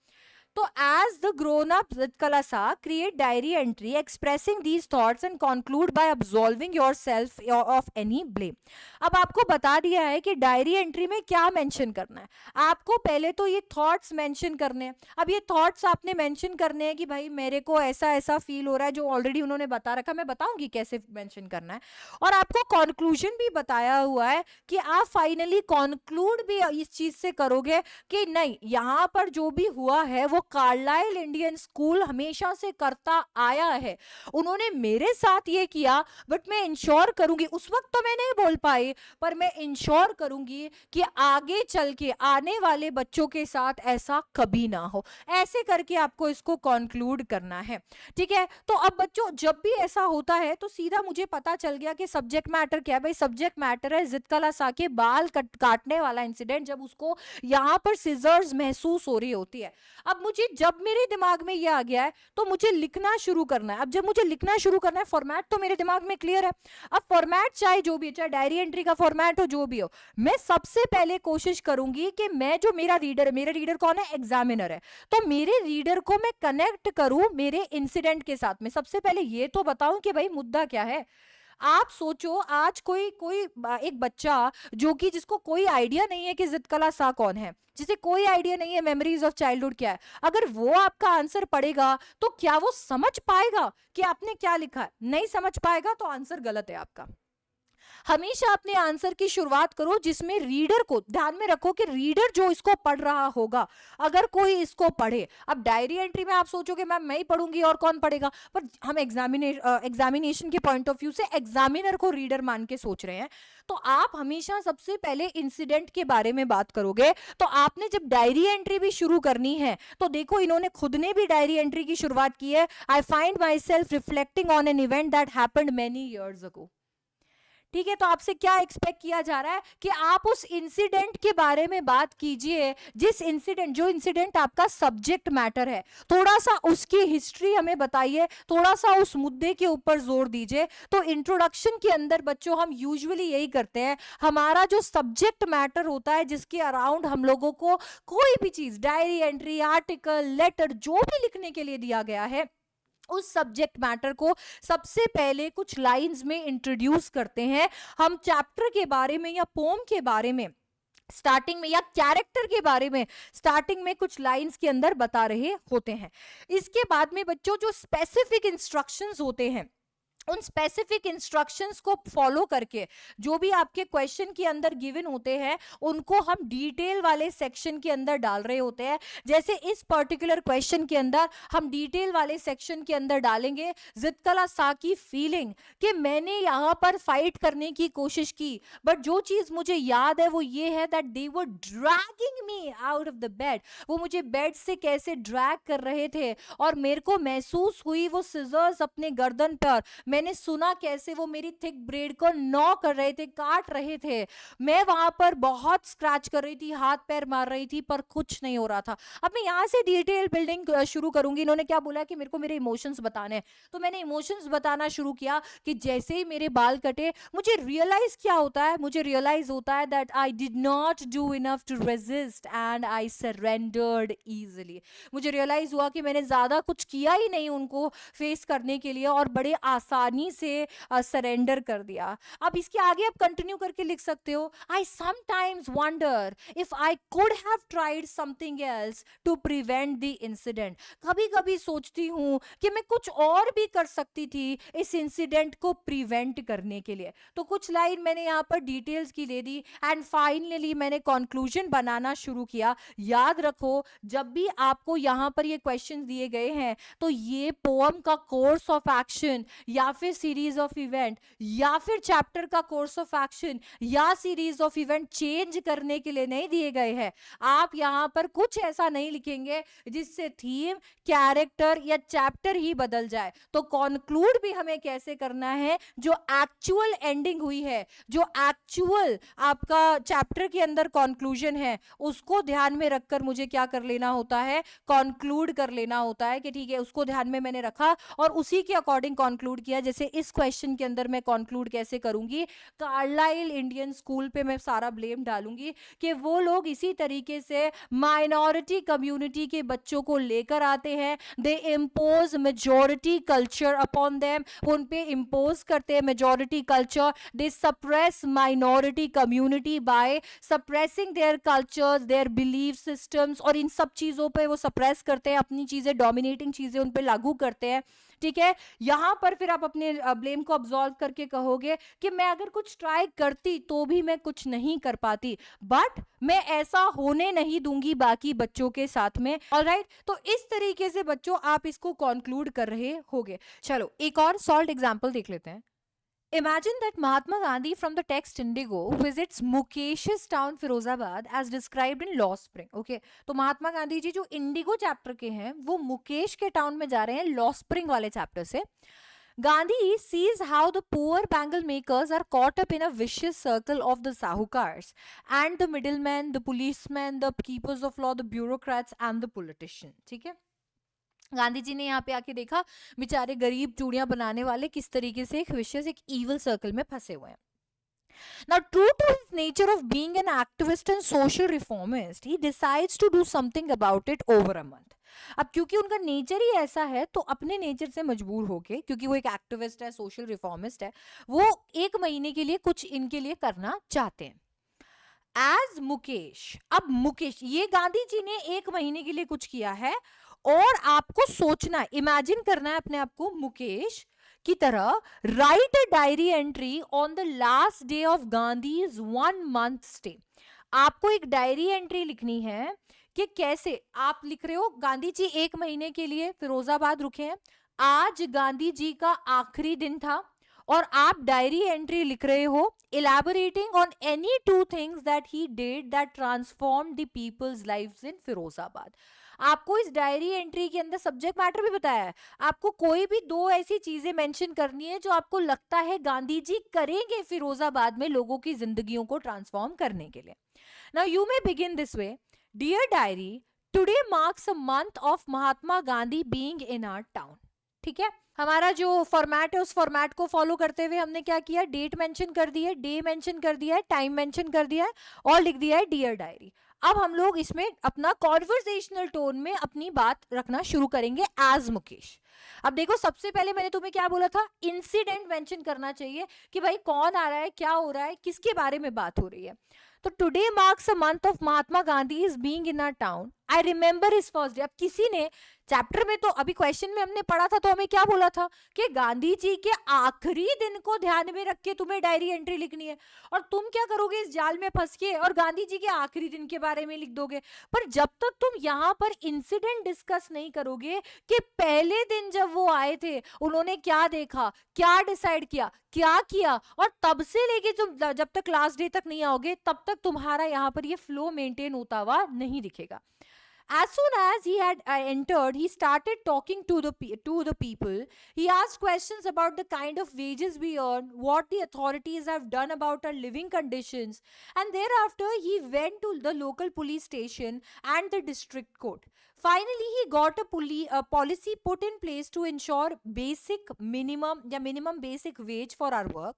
तो as the grown-up Kalasa create diary entry expressing these thoughts and conclude by absolving yourself of any blame. अब आपको बता दिया है कि डायरी एंट्री में क्या मेंशन करना है. आपको पहले तो ये थॉट्स मेंशन करने हैं. अब ये थॉट्स आपने मेंशन करने हैं कि भाई मेरे को ऐसा ऐसा फील हो रहा है, जो ऑलरेडी उन्होंने बता रखा. मैं बताऊंगी कैसे मेंशन करना है. और आपको कंक्लूजन भी बताया हुआ है कि आप फाइनली कंक्लूड भी इस चीज से करोगे कि नहीं, यहाँ पर जो भी हुआ है वो कार्लाइल इंडियन स्कूल हमेशा से करता आया है. उन्होंने मेरे साथ ये किया, बट मैं इंश्योर करूंगी, उस वक्त तो मैं नहीं बोल पाई, पर मैं इंश्योर करूंगी कि आगे चल के आने वाले बच्चों के साथ ऐसा कभी ना हो. ऐसे करके आपको इसको कंक्लूड करना है. ठीक है. तो अब बच्चों जब भी ऐसा होता है तो सीधा मुझे पता चल गया कि सब्जेक्ट मैटर क्या है. भाई सब्जेक्ट मैटर है जितकला सा के बाल काटने वाला इंसिडेंट, जब उसको यहाँ पर सीजर्स महसूस हो रही होती है. अब मुझे जब मेरे दिमाग में ये आ गया है तो मुझे लिखना शुरू करना है. अब जब मुझे लिखना शुरू करना है, फॉर्मेट तो मेरे दिमाग में क्लियर है. अब फॉर्मेट चाहे जो भी, चाहे डायरी एंट्री का फॉर्मेट हो, जो भी हो, मैं सबसे पहले कोशिश करूंगी कि मैं जो मेरा रीडर है, मेरा रीडर कौन है, एग्जामिनर है, तो मेरे रीडर को मैं कनेक्ट करूं मेरे इंसिडेंट के साथ में. सबसे पहले ये तो बताऊं कि भाई मुद्दा क्या है. आप सोचो आज कोई कोई एक बच्चा जो कि जिसको कोई आइडिया नहीं है कि जितकला सा कौन है, जिसे कोई आइडिया नहीं है मेमोरीज ऑफ चाइल्डहुड क्या है, अगर वो आपका आंसर पढ़ेगा तो क्या वो समझ पाएगा कि आपने क्या लिखा है? नहीं समझ पाएगा, तो आंसर गलत है आपका. हमेशा अपने आंसर की शुरुआत करो जिसमें रीडर को ध्यान में रखो कि रीडर जो इसको पढ़ रहा होगा, अगर कोई इसको पढ़े. अब डायरी एंट्री में आप सोचोगे मैम मैं ही पढ़ूंगी और कौन पढ़ेगा, पर हम एग्जामिनेशन के पॉइंट ऑफ व्यू से एग्जामिनर को रीडर मान के सोच रहे हैं. तो आप हमेशा सबसे पहले इंसिडेंट के बारे में बात करोगे. तो आपने जब डायरी एंट्री भी शुरू करनी है तो देखो इन्होंने खुद ने भी डायरी एंट्री की शुरुआत की है. I find my self reflecting on an event that happened many years ago. ठीक है. तो आपसे क्या एक्सपेक्ट किया जा रहा है कि आप उस इंसिडेंट के बारे में बात कीजिए, जो इंसिडेंट आपका सब्जेक्ट मैटर है. थोड़ा सा उसकी हिस्ट्री हमें बताइए, थोड़ा सा उस मुद्दे के ऊपर जोर दीजिए. तो इंट्रोडक्शन के अंदर बच्चों हम यूजुअली यही करते हैं, हमारा जो सब्जेक्ट मैटर होता है जिसके अराउंड हम लोगों को कोई भी चीज, डायरी एंट्री, आर्टिकल, लेटर, जो भी लिखने के लिए दिया गया है, उस सब्जेक्ट मैटर को सबसे पहले कुछ लाइंस में इंट्रोड्यूस करते हैं. हम चैप्टर के बारे में या पोम के बारे में स्टार्टिंग में, या कैरेक्टर के बारे में स्टार्टिंग में कुछ लाइंस के अंदर बता रहे होते हैं. इसके बाद में बच्चों जो स्पेसिफिक इंस्ट्रक्शंस होते हैं, उन स्पेसिफिक इंस्ट्रक्शंस को फॉलो करके जो भी आपके क्वेश्चन के अंदर गिवन होते हैं उनको हम डिटेल वाले सेक्शन के अंदर डाल रहे होते हैं. जैसे इस पर्टिकुलर क्वेश्चन के अंदर हम डिटेल वाले सेक्शन के अंदर डालेंगे जितकला सा की फीलिंग कि मैंने यहाँ पर फाइट करने की कोशिश की, बट जो चीज मुझे याद है वो ये है that they were dragging me out of the bed. वो मुझे बेड से कैसे ड्रैग कर रहे थे और मेरे को महसूस हुई वो सिजर्स अपने गर्दन पर, मैंने सुना कैसे वो मेरी थिक ब्रेड को नॉ कर रहे थे, काट रहे थे. मैं वहां पर बहुत स्क्रैच कर रही थी, हाथ पैर मार रही थी, पर कुछ नहीं हो रहा था. अब मैं यहाँ से डिटेल बिल्डिंग शुरू करूंगी. इन्होंने क्या बोला कि मेरे को मेरे इमोशंस बताने हैं, तो मैंने इमोशंस बताना शुरू किया कि जैसे ही मेरे बाल कटे मुझे रियलाइज क्या होता है, मुझे रियलाइज होता है that I did not do enough to resist and I surrendered easily. मुझे रियलाइज हुआ कि मैंने ज्यादा कुछ किया ही नहीं उनको फेस करने के लिए और बड़े आसानी से सरेंडर कर दिया. अब इसके आगे आप कंटिन्यू करके लिख सकते हो, I sometimes wonder if I could have tried something else to prevent the incident. कभी कभी सोचती हूं कि मैं कुछ और भी कर सकती थी इस इंसिडेंट को प्रिवेंट करने के लिए. तो कुछ लाइन मैंने यहाँ पर डिटेल्स की दे दी एंड फाइनली मैंने कंक्लूजन बनाना शुरू किया. याद रखो जब भी आपको यहाँ पर ये क्वेश्चन दिए गए हैं तो ये पोएम का कोर्स ऑफ एक्शन या फिर सीरीज ऑफ इवेंट या फिर चैप्टर का कोर्स ऑफ एक्शन या सीरीज ऑफ इवेंट चेंज करने के लिए नहीं दिए गए हैं। आप यहाँ पर कुछ ऐसा नहीं लिखेंगे जिससे थीम, कैरेक्टर या चैप्टर ही बदल जाए। तो कॉन्क्लूड भी हमें कैसे करना है, जो एक्चुअल एंडिंग हुई है, जो एक्चुअल आपका चैप्टर के अंदर कंक्लूजन है, उसको ध्यान में रखकर मुझे क्या कर लेना होता है, कंक्लूड कर लेना होता है कि ठीक है उसको ध्यान में मैंने रखा और उसी के अकॉर्डिंग कंक्लूड किया। जैसे इस क्वेश्चन के अंदर मैं कंक्लूड कैसे करूंगी, कार्लाइल इंडियन स्कूल पे मैं सारा ब्लेम डालूंगी कि वो लोग इसी तरीके से माइनॉरिटी कम्युनिटी के बच्चों को लेकर आते हैं, they impose majority culture upon them, उन पे इम्पोज करते हैं majority culture, they suppress minority community by suppressing their cultures, their belief systems, और इन सब चीजों पे वो सप्रेस करते हैं, अपनी चीजें, डोमिनेटिंग चीजें उन पे लागू करते हैं। ठीक है, यहां पर फिर आप अपने ब्लेम को ऑब्जॉल्व करके कहोगे कि मैं अगर कुछ ट्राई करती तो भी मैं कुछ नहीं कर पाती, बट मैं ऐसा होने नहीं दूंगी बाकी बच्चों के साथ में। ऑलराइट, तो इस तरीके से बच्चों आप इसको कंक्लूड कर रहे होगे। चलो एक और सॉल्व एग्जांपल देख लेते हैं। Imagine that Mahatma Gandhi from the text Indigo visits Mukesh's town Firozabad as described in Law Spring. Okay, तो महात्मा गांधी जी जो इंडिगो चैप्टर के हैं वो मुकेश के टाउन में जा रहे हैं लॉ स्प्रिंग वाले चैप्टर से। Gandhi sees how the poor bangle makers are caught up in a vicious circle of the sahukars and the middlemen, the policemen, the keepers of law, the bureaucrats and the politician. ठीक है, गांधी जी ने यहाँ पे आके देखा बेचारे गरीब चूड़ियां बनाने वाले किस तरीके से एक विशियस, एक ईवल सर्कल में फंसे हुए हैं। Now, true to his nature of being an activist and social reformist, he decides to do something about it over a month. अब क्योंकि उनका नेचर ही ऐसा है तो अपने नेचर से मजबूर होके, क्योंकि वो एक एक्टिविस्ट है, सोशल रिफॉर्मिस्ट है, वो एक महीने के लिए कुछ इनके लिए करना चाहते हैं। एज मुकेश, अब मुकेश, ये गांधी जी ने एक महीने के लिए कुछ किया है और आपको सोचना, इमेजिन करना है अपने आप को मुकेश की तरह। Right a diary entry on the last day of Gandhi's 1 month stay. आपको एक डायरी एंट्री लिखनी है कि कैसे आप लिख रहे हो, गांधी जी एक महीने के लिए फिरोजाबाद रुके हैं, आज गांधी जी का आखिरी दिन था और आप डायरी एंट्री लिख रहे हो elaborating on any 2 things that he did that transformed the people's lives in Firozabad. आपको इस डायरी एंट्री के अंदर सब्जेक्ट मैटर भी बताया है, आपको कोई भी 2 ऐसी चीजें मेंशन करनी है जो आपको लगता है गांधी जी करेंगे फिरोजाबाद में लोगों की जिंदगियों को ट्रांसफॉर्म करने के लिए। Now you may begin this way, dear diary, today marks a month of Mahatma Gandhi being in our town. ठीक है, हमारा जो फॉर्मेट है उस फॉर्मेट को फॉलो करते हुए हमने क्या किया, डेट मेंशन कर दी है, डे मेंशन कर दिया है, टाइम मेंशन कर दिया है और लिख दिया है डियर डायरी। अब हम लोग इसमें अपना कॉन्वर्सेशनल टोन में अपनी बात रखना शुरू करेंगे एज मुकेश। अब देखो, सबसे पहले मैंने तुम्हें क्या बोला था, इंसिडेंट मेंशन करना चाहिए कि भाई कौन आ रहा है, क्या हो रहा है, किसके बारे में बात हो रही है। तो today marks a month of Mahatma Gandhi is being in our town, I remember his first day. अब किसी ने चैप्टर में, तो अभी क्वेश्चन में हमने पढ़ा था तो हमें क्या बोला था कि गांधी जी के आखिरी दिन को ध्यान में रख के तुम्हें डायरी एंट्री लिखनी है, और तुम क्या करोगे इस जाल में फंस के और गांधी जी के आखिरी दिन के बारे में लिख दोगे। पर जब तक तुम यहाँ पर इंसिडेंट डिस्कस नहीं करोगे कि पहले दिन जब वो आए थे उन्होंने क्या देखा, क्या डिसाइड किया, क्या किया, और तब से लेके तुम जब तक लास्ट डे तक नहीं आओगे तब तक तुम्हारा यहाँ पर ये फ्लो मेंटेन होता हुआ नहीं दिखेगा। As soon as he had entered, he started talking to the people. He asked questions about the kind of wages we earn, what the authorities have done about our living conditions, and thereafter he went to the local police station and the district court. Finally, he got a policy put in place to ensure minimum basic wage for our work.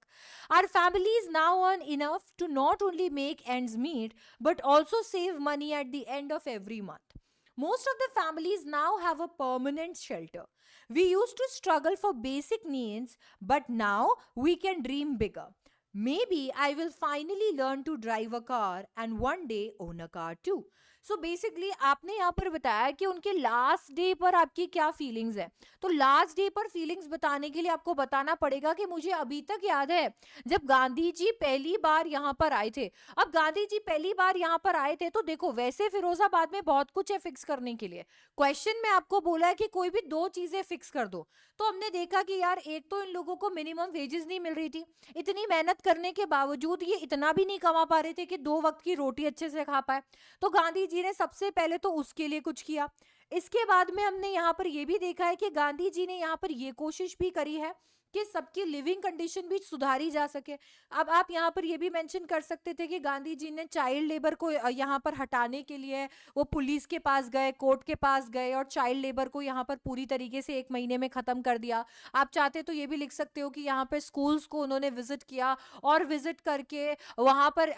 Our families now earn enough to not only make ends meet, but also save money at the end of every month. Most of the families now have a permanent shelter. We used to struggle for basic needs, but now we can dream bigger. Maybe I will finally learn to drive a car and one day own a car too. So basically आपने यहाँ पर बताया कि उनके last day पर आपकी क्या feelings है। तो लास्ट डे पर फीलिंग्स बताने के लिए आपको बताना पड़ेगा कि मुझे अभी तक याद है जब गांधी जी पहली बार यहाँ पर आए थे। अब गांधी जी पहली बार यहाँ पर आए थे तो देखो वैसे फिरोजाबाद में बहुत कुछ है फिक्स करने के लिए। क्वेश्चन में आपको बोला है कि कोई भी दो चीजें फिक्स कर दो। तो हमने देखा कि यार एक तो इन लोगों को मिनिमम वेजेस नहीं मिल रही थी, इतनी मेहनत करने के बावजूद ये इतना भी नहीं कमा पा रहे थे कि दो वक्त की रोटी अच्छे से खा पाए। तो गांधी जी ने सबसे पहले तो उसके लिए कुछ किया। इसके बाद में हमने यहाँ पर यह भी देखा है कि गांधी जी ने यहाँ पर यह कोशिश भी करी है कि सबकी लिविंग कंडीशन भी सुधारी जा सके। अब आप यहाँ पर यह भी मेंशन कर सकते थे कि गांधी जी ने चाइल्ड लेबर को यहाँ पर हटाने के लिए वो पुलिस के पास गए, कोर्ट के पास गए और चाइल्ड लेबर को यहाँ पर पूरी तरीके से 1 महीने में खत्म कर दिया। आप चाहते तो ये भी लिख सकते हो कि यहाँ पर स्कूल्स को उन्होंने विजिट किया और विजिट करके वहां पर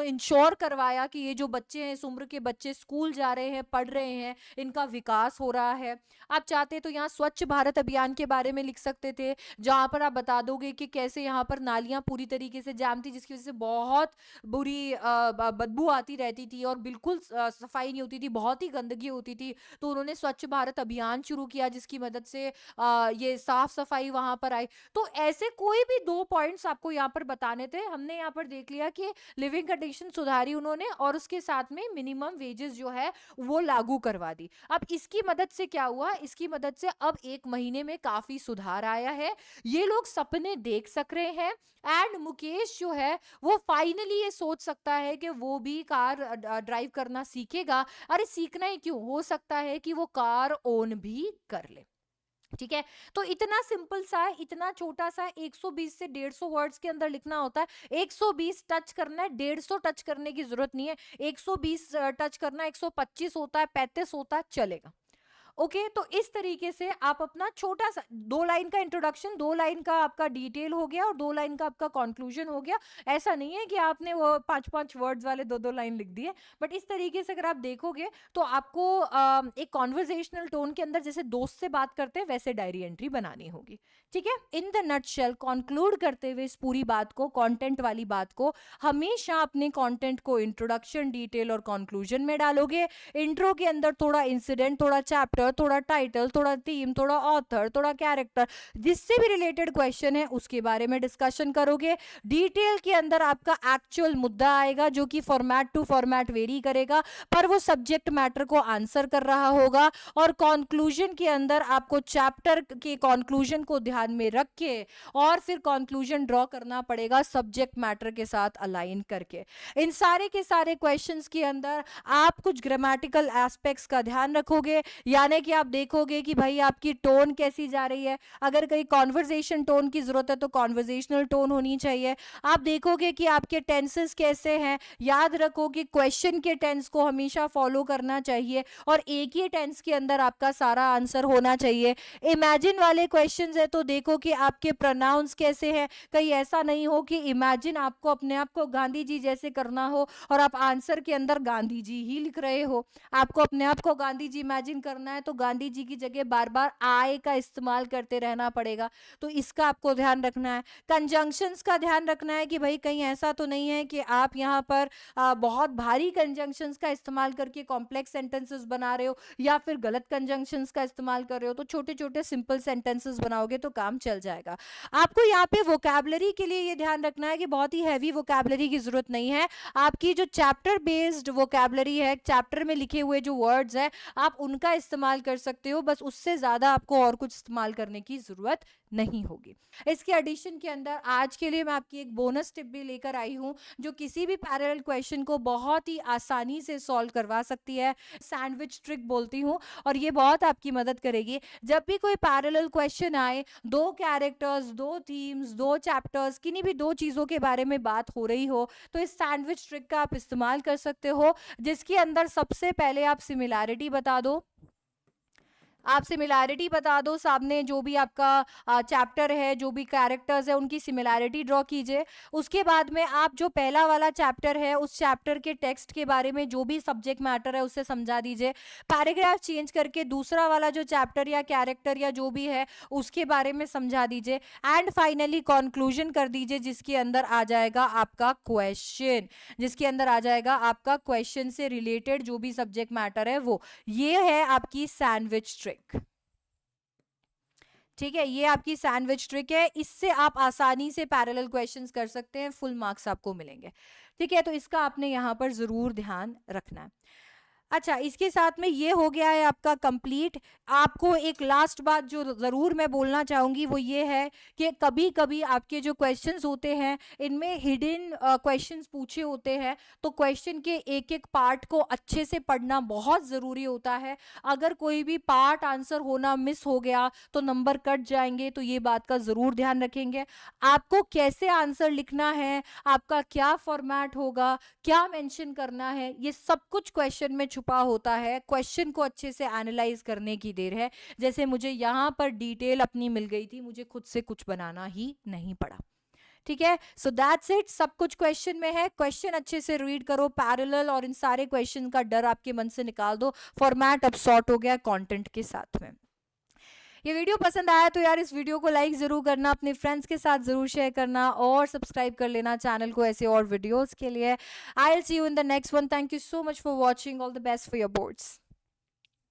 इंश्योर करवाया कि ये जो बच्चे हैं, इस उम्र के बच्चे स्कूल जा रहे हैं, पढ़ रहे हैं, इनका विकास हो रहा है। आप चाहते तो यहाँ स्वच्छ भारत अभियान के बारे में लिख सकते थे, जहां पर आप बता दोगे कि कैसे यहाँ पर नालियां पूरी तरीके से जाम थी जिसकी वजह से बहुत बुरी बदबू आती रहती थी और बिल्कुल सफाई नहीं होती थी, बहुत ही गंदगी होती थी। तो उन्होंने स्वच्छ भारत अभियान शुरू किया जिसकी मदद से ये साफ सफाई वहां पर आई। तो ऐसे कोई भी दो पॉइंट्स आपको यहाँ पर बताने थे। हमने यहाँ पर देख लिया कि लिविंग कंडीशन सुधारी उन्होंने और उसके साथ में मिनिमम वेजेस जो है वो लागू करवा दी। अब इसकी मदद से क्या हुआ, इसकी मदद से अब 1 महीने में काफी सुधार आया है, ये लोग सपने देख सक रहे हैं एंड मुकेश जो है वो फाइनली ये सोच सकता है कि वो भी कार ड्राइव करना सीखेगा। अरे सीखना ही क्यों, हो सकता है कि वो कार ओन भी कर ले। ठीक है, तो इतना सिंपल सा है, इतना छोटा सा 120 से 150 वर्ड्स के अंदर लिखना होता है। 120 टच करना है, 150 टच करने की जरूरत नहीं है। 120 टच करना, 125 होता है, 35 होता है, चलेगा। ओके तो इस तरीके से आप अपना छोटा सा 2 लाइन का इंट्रोडक्शन, 2 लाइन का आपका डिटेल हो गया और 2 लाइन का आपका कंक्लूजन हो गया। ऐसा नहीं है कि आपने वो 5-5 वर्ड्स वाले 2-2 लाइन लिख दिए, बट इस तरीके से अगर आप देखोगे तो आपको एक कॉन्वर्जेशनल टोन के अंदर जैसे दोस्त से बात करते हैं वैसे डायरी एंट्री बनानी होगी। ठीक है, इन द नटशेल कंक्लूड करते हुए इस पूरी बात को, कंटेंट वाली बात को, हमेशा अपने कंटेंट को इंट्रोडक्शन, डिटेल और कंक्लूजन में डालोगे। इंट्रो के अंदर थोड़ा इंसिडेंट, थोड़ा चैप्टर, थोड़ा टाइटल, थोड़ा थीम, थोड़ा ऑथर, थोड़ा कैरेक्टर, जिससे भी रिलेटेड क्वेश्चन है उसके बारे में डिस्कशन करोगे। डिटेल के अंदर आपका एक्चुअल मुद्दा आएगा जो कि फॉर्मेट टू फॉर्मेट वेरी करेगा, पर वो सब्जेक्ट मैटर को आंसर कर रहा होगा। और कंक्लूजन के अंदर आपको चैप्टर के कंक्लूजन को ध्यान में रख के और फिर कंक्लूजन ड्रॉ करना पड़ेगा सब्जेक्ट मैटर के साथ अलाइन करके। इन सारे के सारे क्वेश्चंस के अंदर आप कुछ ग्रामेटिकल एस्पेक्ट्स का ध्यान रखोगे, यानी कि आप देखोगे कि भाई आपकी टोन कैसी जा रही है। अगर कहीं कॉन्वर्जेशन टोन की जरूरत है तो कॉन्वर्जेशनल टोन होनी चाहिए। आप देखोगे कि आपके टेंसेस कैसे हैं। याद रखो कि क्वेश्चन के टेंस को हमेशा फॉलो करना चाहिए और एक ही टेंस के अंदर आपका सारा आंसर होना चाहिए। इमेजिन वाले क्वेश्चंस है तो देखो कि आपके प्रोनाउंस कैसे हैं। कहीं ऐसा नहीं हो कि इमेजिन आपको अपने आप को गांधी जी जैसे करना हो और आप आंसर के अंदर गांधी जी ही लिख रहे हो। आपको अपने आप को गांधी जी इमेजिन करना है तो गांधी जी की जगह बार बार आय का इस्तेमाल करते रहना पड़ेगा, तो इसका आपको ध्यान रखना है। कंजंक्शंस का ध्यान रखना है कि भाई कहीं ऐसा तो नहीं है कि आप यहाँ पर बहुत भारी कंजंक्शंस का इस्तेमाल करके कॉम्प्लेक्स सेंटेंसेस बना रहे हो या फिर गलत कंजंक्शंस का इस्तेमाल कर रहे हो। तो छोटे छोटे सिंपल सेंटेंसेस बनाओगे तो काम चल जाएगा। आपको यहाँ पे वोकैबुलरी के लिए ये ध्यान रखना है कि बहुत ही हैवी वोकैबुलरी की जरूरत नहीं है। आपकी जो चैप्टर बेस्ड वोकैबुलरी है, चैप्टर में लिखे हुए जो वर्ड्स है आप उनका इस्तेमाल कर सकते हो, बस उससे ज्यादा आपको और कुछ इस्तेमाल करने की जरूरत नहीं होगी। इसके एडिशन के अंदर आज के लिए मैं आपकी एक बोनस टिप भी लेकर आई हूं जो किसी भी पैरेलल क्वेश्चन को बहुत ही आसानी से सॉल्व करवा सकती है। सैंडविच ट्रिक बोलती हूं और ये बहुत आपकी मदद करेगी। जब भी कोई पैरेलल क्वेश्चन आए, 2 कैरेक्टर्स, 2 थीम्स, 2 चैप्टर्स, किन्हीं भी 2 चीजों के बारे में बात हो रही हो तो इस सैंडविच ट्रिक का आप इस्तेमाल कर सकते हो, जिसके अंदर सबसे पहले आप सिमिलैरिटी बता दो। आप सिमिलैरिटी बता दो, सामने जो भी आपका चैप्टर है, जो भी कैरेक्टर्स है, उनकी सिमिलैरिटी ड्रॉ कीजिए। उसके बाद में आप जो पहला वाला चैप्टर है, उस चैप्टर के टेक्स्ट के बारे में जो भी सब्जेक्ट मैटर है उससे समझा दीजिए। पैराग्राफ चेंज करके दूसरा वाला जो चैप्टर या कैरेक्टर या जो भी है उसके बारे में समझा दीजिए। एंड फाइनली कंक्लूजन कर दीजिए, जिसके अंदर आ जाएगा आपका क्वेश्चन, जिसके अंदर आ जाएगा आपका क्वेश्चन से रिलेटेड जो भी सब्जेक्ट मैटर है वो। ये है आपकी सैंडविच ट्रिक। ठीक है, ये आपकी सैंडविच ट्रिक है, इससे आप आसानी से पैरेलल क्वेश्चंस कर सकते हैं, फुल मार्क्स आपको मिलेंगे। ठीक है, तो इसका आपने यहां पर जरूर ध्यान रखना है। अच्छा, इसके साथ में ये हो गया है आपका कंप्लीट। आपको एक लास्ट बात जो ज़रूर मैं बोलना चाहूँगी वो ये है कि कभी कभी आपके जो क्वेश्चंस होते हैं इनमें हिडन क्वेश्चंस पूछे होते हैं, तो क्वेश्चन के एक एक पार्ट को अच्छे से पढ़ना बहुत ज़रूरी होता है। अगर कोई भी पार्ट आंसर होना मिस हो गया तो नंबर कट जाएंगे, तो ये बात का ज़रूर ध्यान रखेंगे। आपको कैसे आंसर लिखना है, आपका क्या फॉर्मेट होगा, क्या मेंशन करना है, ये सब कुछ क्वेश्चन में छुपा होता है। क्वेश्चन को अच्छे से एनालाइज करने की देर है। जैसे मुझे यहाँ पर डिटेल अपनी मिल गई थी, मुझे खुद से कुछ बनाना ही नहीं पड़ा। ठीक है, सो दैट्स इट, सब कुछ क्वेश्चन में है। क्वेश्चन अच्छे से रीड करो, पैरेलल और इन सारे क्वेश्चन का डर आपके मन से निकाल दो। फॉर्मेट अब सॉर्ट हो गया कंटेंट के साथ में। ये वीडियो पसंद आया तो यार इस वीडियो को लाइक जरूर करना, अपने फ्रेंड्स के साथ जरूर शेयर करना और सब्सक्राइब कर लेना चैनल को ऐसे और वीडियोस के लिए। I will see you in the next one. Thank you so much for watching. All the best for your boards.